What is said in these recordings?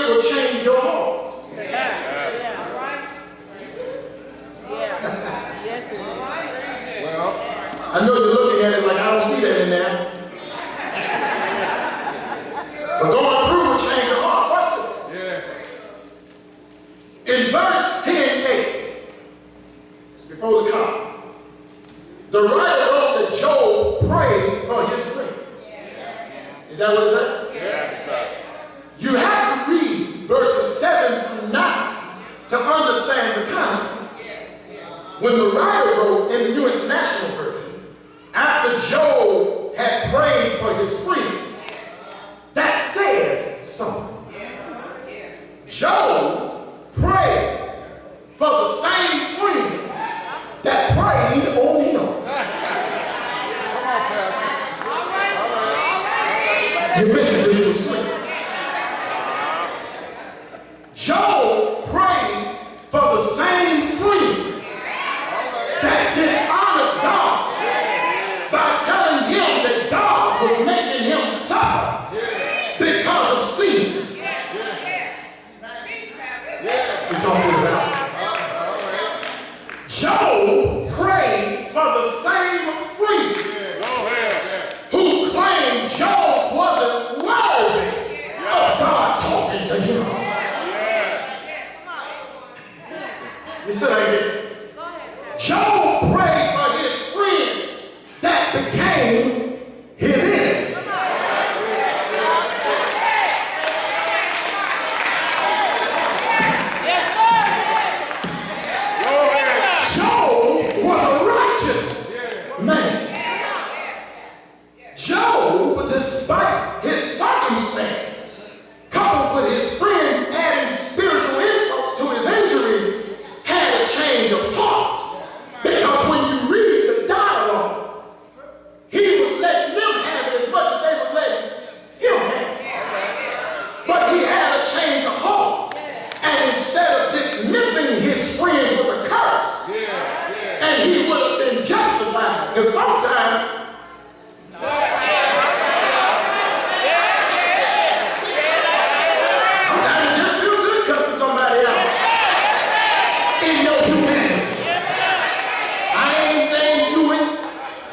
it will change your heart. Well, I know you're looking at it like I don't see that in there. But going through will change your heart. Watch this. In verse 10:8, it's before the comma, the writer wrote that Job prayed for his friends. Is that what it said? Yes, sir. You have to read verses 7 through 9 to understand the context. When the writer wrote in the New International Version, after Job had prayed for his friends, that says something. Job prayed for the same friends that prayed on him. You missed it, you sleep. Job prayed for the same friends that dishonored God by telling him that God was making him suffer because of sin. We talked about Job prayed for the same friends who claimed Job wasn't worthy of God talking to him. You still ain't getting it. Job prayed for his friends that became his enemies. Job was a righteous man. Job, despite his circumstances, coupled with his friends adding spiritual insults to his injuries, had a change of heart. Because when you read the dialogue, he was letting them have it as much as they were letting him have it. But he had a change of heart. And instead of dismissing his friends with a curse, and he would have been justified, because sometimes it just feels good cussing somebody out in your humanity. I ain't saying do it.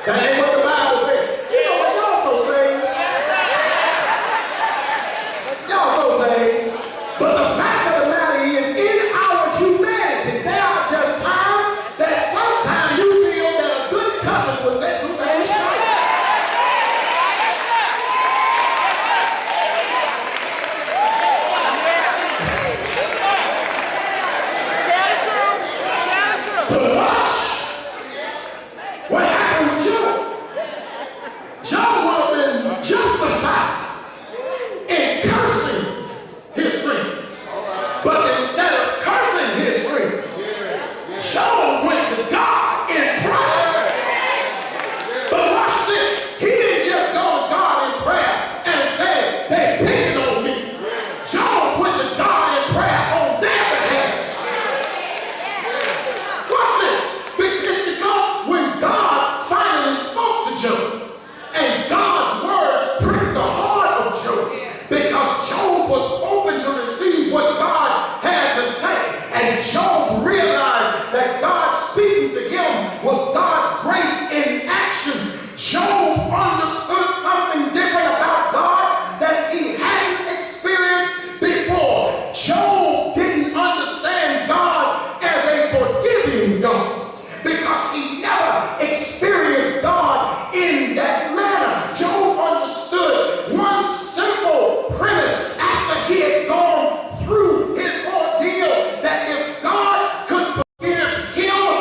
That ain't what the Bible said. You know what y'all so say? Y'all so say. But the fact of the matter is, in our humanity, there are just times that sometimes you feel that a good cousin will set some things straight. But watch what happened with Job. Job would have been justified in cursing his friends. But instead of cursing his friends, Job went to God in prayer. But watch this. He didn't just go to God in prayer and say, they picking on me. Job went to God in prayer on their behalf. Watch this. It's because when God finally spoke to Job, and God's words pricked the heart of Job, because Job was open to receive what God had to say, and Job realized that God speaking to him was God's grace in action. Job understood something different about God that he hadn't experienced before. Job didn't understand God as a forgiving God because he never experienced God in that manner. Job understood one simple premise after he had gone through his ordeal, that if God could forgive him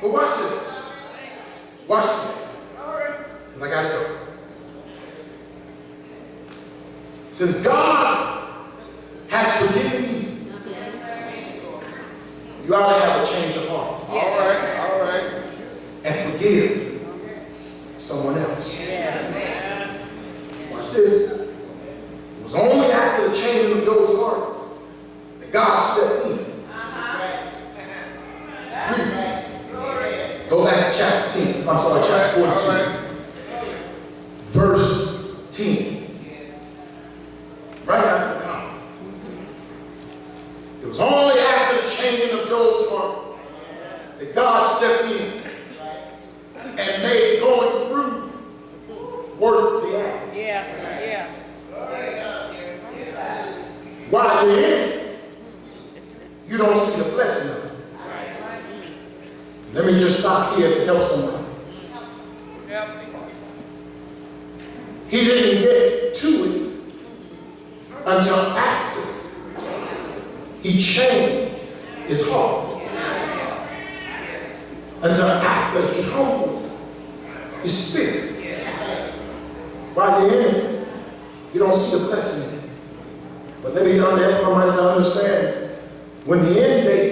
But watch this. Watch this. Because I got to go. Since God has forgiven me, you ought to have a change of heart. All right. And forgive someone else. Watch this. It was only after the changing of Job's heart that God stepped in. Read. Go back to chapter 10. I'm sorry, chapter 42. Verse 10. Right after the comma. It was only after the changing of Job's heart that God stepped in and made going through worth the act. While you're in it, you don't see the blessing of it. Let me just stop here to help someone. He didn't get to it until after he changed his heart. Until after he humbled his spirit. While you're in it, you don't see the blessing in it. But let me help somebody to understand, when the end date